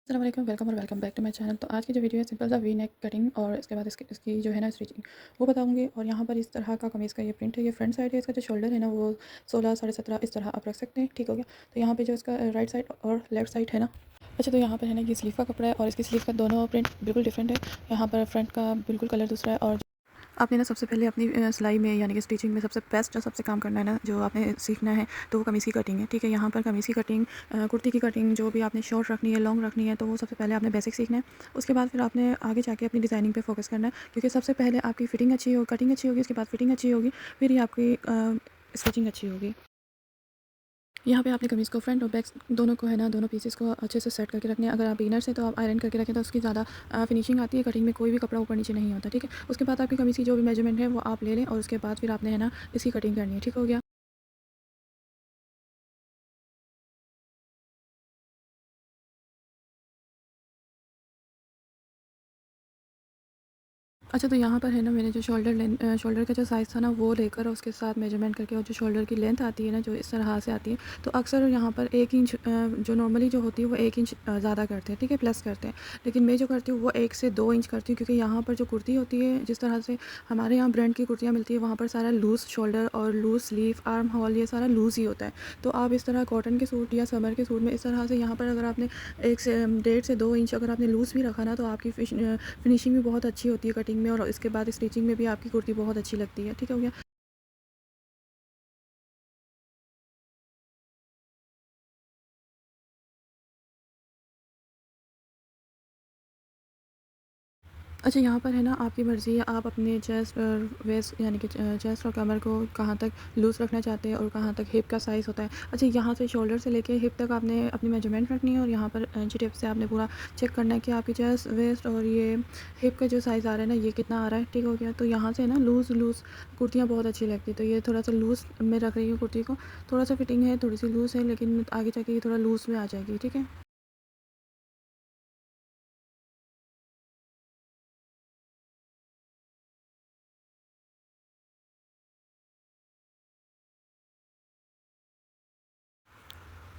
अस्सलाम वालेकुम, वेलकम और welcome back to my channel. तो आज की जो वीडियो है सिंपल सा वी नेक कटिंग और इसके बाद इसकी जो है ना स्टिचिंग वो बताऊंगी। और यहाँ पर इस तरह का कमीज़ का ये प्रिंट है, ये फ्रंट साइड है। इसका जो शोल्डर है ना वो 16 साढ़े 17 इस तरह आप रख सकते हैं, ठीक हो गया। तो यहाँ पे जो इसका राइट साइड और लेफ्ट साइड है ना, अच्छा तो यहाँ पर है ना ये स्लीव का कपड़ा है और इसकी स्लीव का दोनों प्रिंट बिल्कुल डिफरेंट है। यहाँ पर फ्रंट का बिल्कुल कलर दूसरा है। और आपने ना सबसे पहले अपनी सिलाई में यानी कि स्टिचिंग में सबसे बेस्ट जो सबसे काम करना है ना, जो आपने सीखना है, तो वो कमीज़ की कटिंग है, ठीक है। यहाँ पर कमीज़ की कटिंग, कुर्ती की कटिंग जो भी आपने शॉर्ट रखनी है, लॉन्ग रखनी है, तो वो सबसे पहले आपने बेसिक सीखना है। उसके बाद फिर आपने आगे जाके अपनी डिज़ाइनिंग पे फोकस करना है, क्योंकि सबसे पहले आपकी फिटिंग अच्छी हो, कटिंग अच्छी होगी, उसके बाद फिटिंग अच्छी होगी, फिर ही आपकी स्टिचिंग अच्छी होगी। यहाँ पे आपने कमीज़ को फ्रंट और बैक दोनों को है ना, दोनों पीसेस को अच्छे से सेट करके रखने हैं। अगर आप बिगिनर से तो आप आयरन करके रखें तो उसकी ज़्यादा फिनिशिंग आती है। कटिंग में कोई भी कपड़ा ऊपर नीचे नहीं होता, ठीक है। उसके बाद आपकी कमीज़ की जो भी मेजरमेंट है वो आप ले लें और उसके बाद फिर आपने है ना इसकी कटिंग करनी है, ठीक हो गया। अच्छा तो यहाँ पर है ना, मैंने जो शोल्डर का जो साइज़ था ना वो लेकर उसके साथ मेजरमेंट करके, और जो शोल्डर की लेंथ आती है ना जो इस तरह से आती है, तो अक्सर यहाँ पर 1 इंच जो नॉर्मली जो होती है वो 1 इंच ज़्यादा करते हैं, ठीक है, प्लस करते हैं। लेकिन मैं जो करती हूँ वो 1 से 2 इंच करती हूँ, क्योंकि यहाँ पर जो कुर्ती होती है, जिस तरह से हमारे यहाँ ब्रांड की कुर्तियाँ मिलती है, वहाँ पर सारा लूज़ शोल्डर और लूज़ स्लीव, आर्म होल, ये सारा लूज़ ही होता है। तो आप इस तरह कॉटन के सूट या समर के सूट में इस तरह से यहाँ पर अगर आपने 1 से 1.5 से 2 इंच अगर आपने लूज़ भी रखा ना, तो आपकी फिनिशिंग भी बहुत अच्छी होती है कटिंग में, और इसके बाद स्टिचिंग में भी आपकी कुर्ती बहुत अच्छी लगती है, ठीक हो गया। अच्छा यहाँ पर है ना आपकी मर्ज़ी है, आप अपने चेस्ट और वेस्ट यानी कि चेस्ट और कमर को कहाँ तक लूज़ रखना चाहते हैं और कहाँ तक हिप का साइज़ होता है। अच्छा यहाँ से शोल्डर से लेके हिप तक आपने अपनी मेजरमेंट रखनी है, और यहाँ पर इंची टेप से आपने पूरा चेक करना है कि आपकी चेस्ट, वेस्ट और ये हिप का जो साइज़ आ रहा है ना, ये कितना आ रहा है, ठीक हो गया। तो यहाँ से ना लूज़ लूज़ कुर्तियाँ बहुत अच्छी लगती है, तो ये थोड़ा सा लूज़ में रख रही हूँ कुर्ती को। थोड़ा सा फिटिंग है, थोड़ी सी लूज़ है, लेकिन आगे जाके ये थोड़ा लूज़ में आ जाएगी, ठीक है।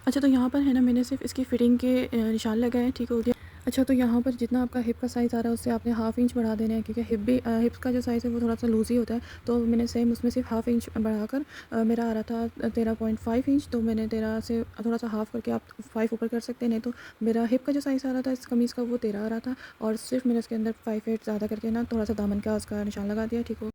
अच्छा तो यहाँ पर है ना, मैंने सिर्फ़ इसकी फ़िटिंग के निशान लगाए हैं, ठीक हो गया। अच्छा तो यहाँ पर जितना आपका हिप का साइज़ आ रहा है उससे आपने हाफ़ इंच बढ़ा देना है, क्योंकि हिप्स का जो साइज़ है वो थोड़ा-सा लूज़ ही होता है। तो मैंने सेम उसमें सिर्फ़ हाफ़ इंच बढ़ाकर, मेरा आ रहा था 13.5 इंच, तो मैंने 13 से थोड़ा-सा हाफ़ करके आप 5 ऊपर कर सकते हैं। नहीं तो मेरा हिप का जो साइज़ आ रहा था इस कमीज़ का वो 13 आ रहा था, और सिर्फ़ मैंने उसके अंदर 5/8 ज़्यादा करके ना थोड़ा-सा दामन का उसका निशान लगा दिया, ठीक हो।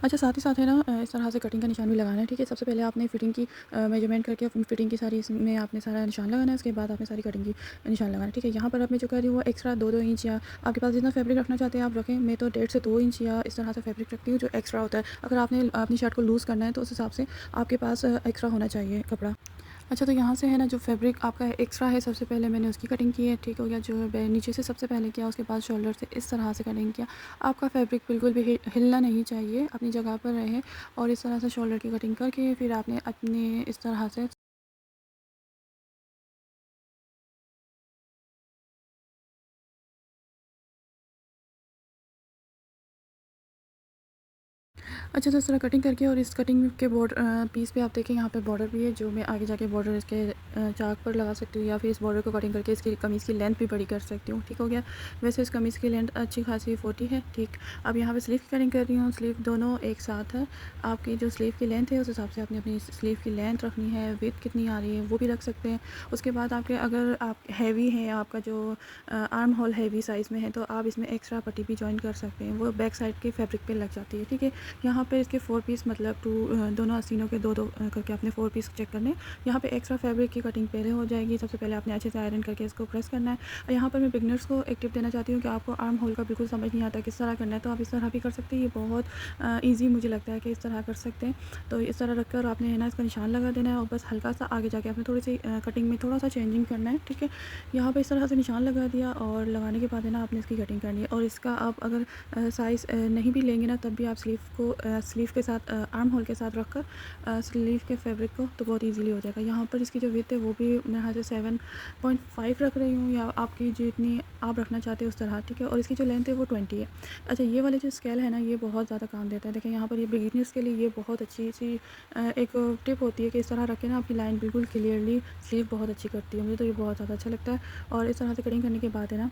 अच्छा साथ ही साथ है ना, इस तरह से कटिंग का निशान भी लगाना है, ठीक है। सबसे पहले आपने फिटिंग की मेजरमेंट करके अपनी फिटिंग की सारी इसमें आपने सारा निशान लगाना है, उसके बाद आपने सारी कटिंग की निशान लगाना है, ठीक है। यहाँ पर अब मैं जो कर रही हूँ वो एक्स्ट्रा 2-2 इंच, या आपके पास जितना फैब्रिक रखना चाहते हैं आप रखें। मैं तो 1.5 से 2 इंच या इस तरह से फैब्रिक रखती हूँ जो एक्स्ट्रा होता है। अगर आपने अपनी शर्ट को लूज़ करना है तो उस हिसाब से आपके पास एक्स्ट्रा होना चाहिए कपड़ा। अच्छा तो यहाँ से है ना, जो फैब्रिक आपका एक्स्ट्रा है सबसे पहले मैंने उसकी कटिंग की है, ठीक हो गया। जो है नीचे से सबसे पहले किया, उसके बाद शोल्डर से इस तरह से कटिंग किया। आपका फैब्रिक बिल्कुल भी हिलना नहीं चाहिए, अपनी जगह पर रहे, और इस तरह से शोल्डर की कटिंग करके फिर आपने अपने इस तरह से। अच्छा तो इस तरह कटिंग करके, और इस कटिंग के पीस पे आप देखें यहाँ पे बॉर्डर भी है, जो मैं आगे जाके बॉर्डर इसके चाक पर लगा सकती हूँ, या फिर इस बॉर्डर को कटिंग करके इसकी कमीज़ की लेंथ भी बड़ी कर सकती हूँ, ठीक हो गया। वैसे इस कमीज़ की लेंथ अच्छी खासी 40 है, ठीक। अब यहाँ पे स्लीव की कटिंग कर रही हूँ, स्लीव दोनों एक साथ है। आपकी जो स्लीव की लेंथ है उस हिसाब से आपने अपनी स्लीव की लेंथ रखनी है, विड्थ कितनी आ रही है वो भी रख सकते हैं। उसके बाद आपके अगर आप हैवी है, आपका जो आर्म होल हैवी साइज़ में है, तो आप इसमें एक्स्ट्रा पट्टी भी जॉइन कर सकते हैं, वो बैक साइड के फैब्रिक पे लग जाती है, ठीक है। यहाँ पे इसके 4 पीस मतलब दोनों आस्तीनों के 2-2 करके आपने 4 पीस चेक करने हैं। यहाँ पे एक्स्ट्रा फैब्रिक की कटिंग पहले हो जाएगी। सबसे पहले आपने अच्छे से आयरन करके इसको प्रेस करना है। और यहाँ पर मैं बिगनर्स को एक टिप देना चाहती हूँ कि आपको आर्म होल का बिल्कुल समझ नहीं आता किस तरह करना है, तो आप इस तरह भी कर सकते हैं। ये बहुत ईज़ी मुझे लगता है कि इस तरह कर सकते हैं। तो इस तरह रखकर आपने है ना इसका निशान लगा देना है, और बस हल्का सा आगे जाके आपने थोड़ी सी कटिंग में थोड़ा सा चेंजिंग करना है, ठीक है। यहाँ पे इस तरह से निशान लगा दिया, और लगाने के बाद है ना आपने इसकी कटिंग करनी है। और इसका आप अगर साइज़ नहीं भी लेंगे ना, तब भी आप स्लीव को स्लीव के साथ आर्म होल के साथ रख कर स्लीव के फैब्रिक को, तो बहुत ईज़िली हो जाएगा। यहाँ पर इसकी जो विड्थ है वो भी मैं यहाँ से 7.5 रख रही हूँ, या आपकी जितनी आप रखना चाहते हो उस तरह, ठीक है। और इसकी जो लेंथ है वो 20 है। अच्छा, ये वाले जो स्केल है ना, ये बहुत ज़्यादा काम देता है। देखिए यहाँ पर ये बिगिनर्स के लिए ये बहुत अच्छी सी एक टिप होती है कि इस तरह रखें ना, आपकी लाइन बिल्कुल क्लियरली स्लीव बहुत अच्छी करती है। मुझे तो ये बहुत ज़्यादा अच्छा लगता है। और इस तरह से कटिंग करने के बाद है ना,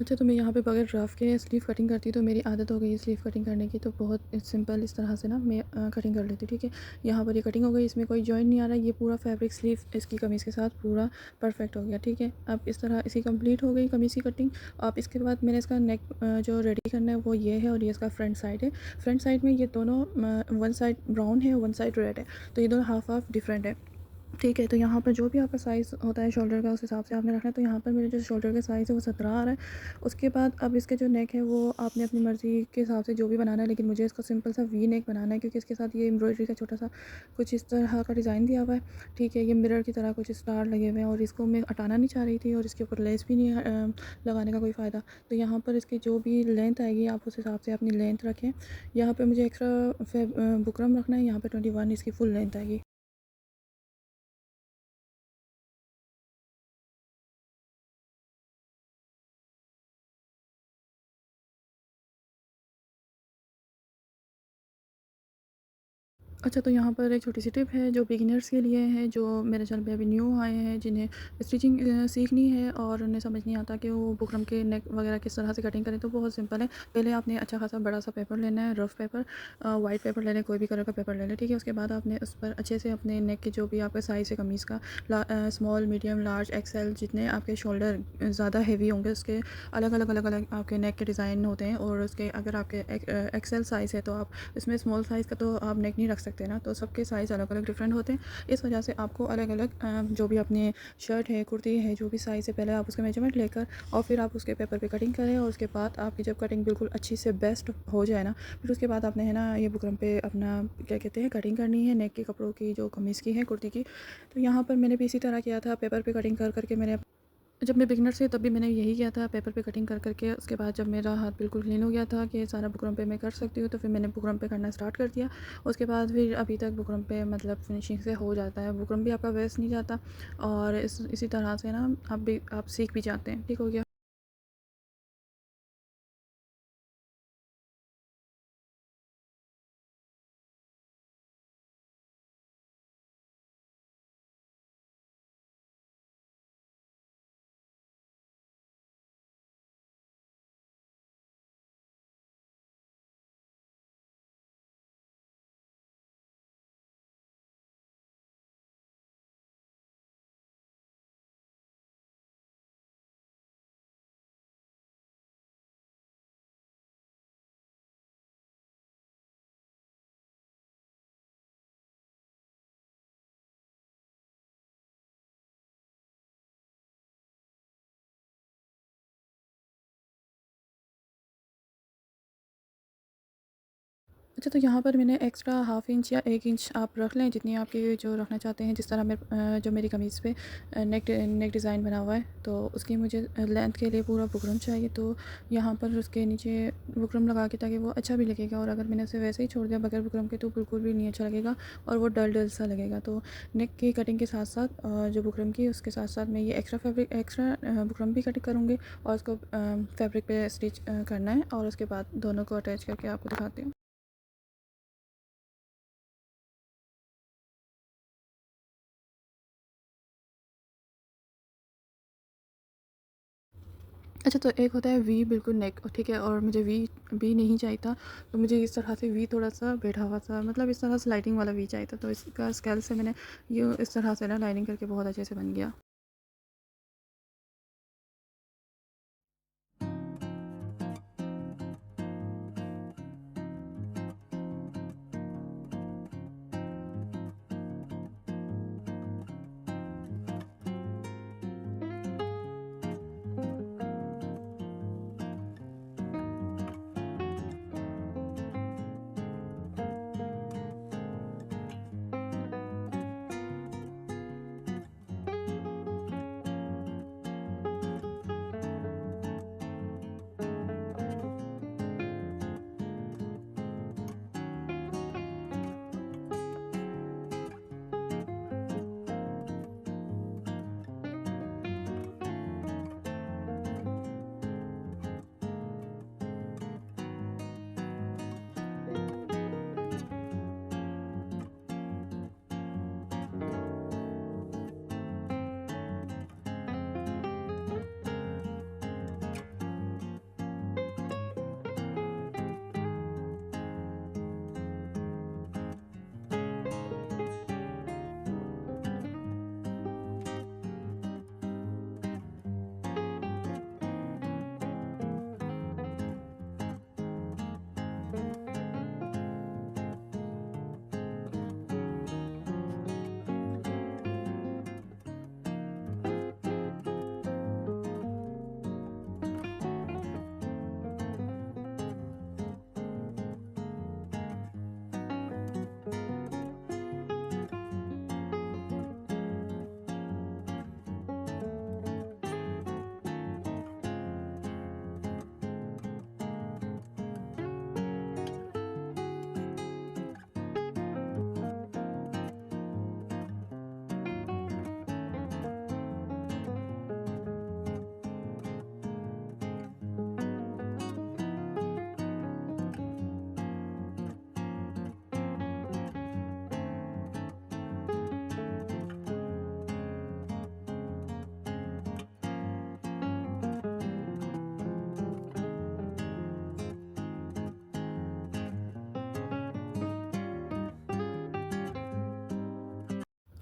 अच्छा, तो मैं यहाँ पे बगैर रफ़ के स्लीव कटिंग करती हूँ, तो मेरी आदत हो गई है स्लीव कटिंग करने की, तो बहुत सिंपल इस तरह से ना मैं कटिंग कर लेती हूँ, ठीक है। यहाँ पर ये कटिंग हो गई, इसमें कोई जॉइंट नहीं आ रहा, ये पूरा फैब्रिक स्लीव इसकी कमीज़ के साथ पूरा परफेक्ट हो गया, ठीक है। अब इस तरह इसकी कंप्लीट हो गई कमीज़ की कटिंग। अब इसके बाद मैंने इसका नेक जो रेडी करना है वो ये है, और ये इसका फ्रंट साइड है। फ्रंट साइड में ये दोनों वन साइड ब्राउन है, वन साइड रेड है, तो ये दोनों हाफ हाफ डिफरेंट है, ठीक है। तो यहाँ पर जो भी आपका साइज़ होता है शोल्डर का, उस हिसाब से आपने रखना है। तो यहाँ पर मेरे जो शोल्डर का साइज़ है वो 17 आ रहा है। उसके बाद अब इसके जो नेक है वो आपने अपनी मर्ज़ी के हिसाब से जो भी बनाना है, लेकिन मुझे इसको सिंपल सा वी नेक बनाना है, क्योंकि इसके साथ ये एम्ब्रॉयडरी का छोटा सा कुछ इस तरह का डिज़ाइन दिया हुआ है, ठीक है। ये मिरर की तरह कुछ स्टार लगे हुए हैं, और इसको मैं हटाना नहीं चाह रही थी, और इसके ऊपर लेस भी नहीं लगाने का कोई फ़ायदा। तो यहाँ पर इसकी जो भी लेंथ आएगी आप उस हिसाब से अपनी लेंथ रखें। यहाँ पर मुझे एक्स्ट्रा बुकरम रखना है, यहाँ पर 21 इसकी फुल लेंथ आएगी। अच्छा, तो यहाँ पर एक छोटी-सी टिप है जो बिगिनर्स के लिए है, जो मेरे चैनल पे अभी न्यू आए हैं, जिन्हें स्टिचिंग सीखनी है और उन्हें समझ नहीं आता कि वो बुकरम के नेक वगैरह किस तरह से कटिंग करें। तो बहुत सिंपल है। पहले आपने अच्छा खासा बड़ा-सा पेपर लेना है, रफ़ पेपर, व्हाइट पेपर ले लें, कोई भी कलर का पेपर ले लें, ठीक है। उसके बाद आपने उस पर अच्छे से अपने नेक के जो भी आपका साइज़ है कमीज़ का, स्मॉल, मीडियम, लार्ज, एक्सेल, जितने आपके शोल्डर ज़्यादा हेवी होंगे उसके अलग-अलग आपके नेक के डिज़ाइन होते हैं। और उसके अगर आपके एक्सेल साइज़ है तो आप इसमें स्मॉल साइज़ का तो आप नेक नहीं रख सकते ना, तो सबके साइज़ अलग-अलग डिफरेंट होते हैं। इस वजह से आपको अलग-अलग जो भी अपनी शर्ट है, कुर्ती है, जो भी साइज़ है, पहले आप उसका मेजरमेंट लेकर और फिर आप उसके पेपर पे कटिंग करें। और उसके बाद आपकी जब कटिंग बिल्कुल अच्छी से बेस्ट हो जाए ना, फिर उसके बाद आपने है ना ये बुकरम पे अपना क्या कहते हैं कटिंग करनी है नेक के कपड़ों की, जो कमीज़ की है, कुर्ती की। तो यहाँ पर मैंने भी इसी तरह किया था, पेपर पे कटिंग कर के मैंने, जब मैं बिगिनर से तब भी मैंने यही किया था, पेपर पे कटिंग कर के। उसके बाद जब मेरा हाथ बिल्कुल क्लीन हो गया था कि सारा बुकरम पे मैं कर सकती हूँ, तो फिर मैंने बुकरम पे करना स्टार्ट कर दिया। उसके बाद फिर अभी तक बुकरम पे मतलब फिनिशिंग से हो जाता है, बुकरम भी आपका वेस्ट नहीं जाता, और इसी तरह से ना आप सीख भी जाते हैं, ठीक हो गया। अच्छा, तो यहाँ पर मैंने एक्स्ट्रा हाफ़ इंच या 1 इंच आप रख लें, जितनी आपकी जो रखना चाहते हैं। जिस तरह जो मेरी कमीज़ पे नेक डिज़ाइन बना हुआ है, तो उसकी मुझे लेंथ के लिए पूरा बुकरम चाहिए। तो यहाँ पर उसके नीचे बुकरम लगा के, ताकि वो अच्छा भी लगेगा। और अगर मैंने उसे वैसे ही छोड़ दिया बगैर बुकरम के, तो बिल्कुल भी नहीं अच्छा लगेगा, और वो डल डल सा लगेगा। तो नेक की कटिंग के साथ साथ जो बुकरम की, उसके साथ साथ मैं ये एक्स्ट्रा बुकरम भी कटिंग करूँगी, और उसको फैब्रिक पे स्टिच करना है, और उसके बाद दोनों को अटैच करके आपको दिखाती हूँ। अच्छा, तो एक होता है वी बिल्कुल नेक, ठीक है। और मुझे वी नहीं चाहिए था, तो मुझे इस तरह से वी थोड़ा-सा बैठा हुआ सा, मतलब इस तरह से लाइटिंग वाला वी चाहिए था। तो इसका स्केल से मैंने ये इस तरह से ना लाइनिंग करके बहुत अच्छे से बन गया।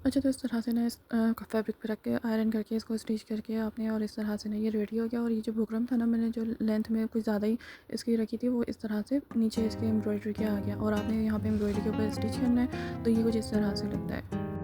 अच्छा, तो इस तरह से ना इस फैब्रिक पे रख के आयरन करके इसको स्टिच करके आपने, और इस तरह से ना ये रेडी हो गया। और ये जो बुकरम था ना, मैंने जो लेंथ में कुछ ज़्यादा ही इसकी रखी थी, वो इस तरह से नीचे इसके एम्ब्रॉयडरी के आ गया। और आपने यहाँ पे एम्ब्रॉयडरी के ऊपर स्टिच करना है, तो ये कुछ इस तरह से लगता है।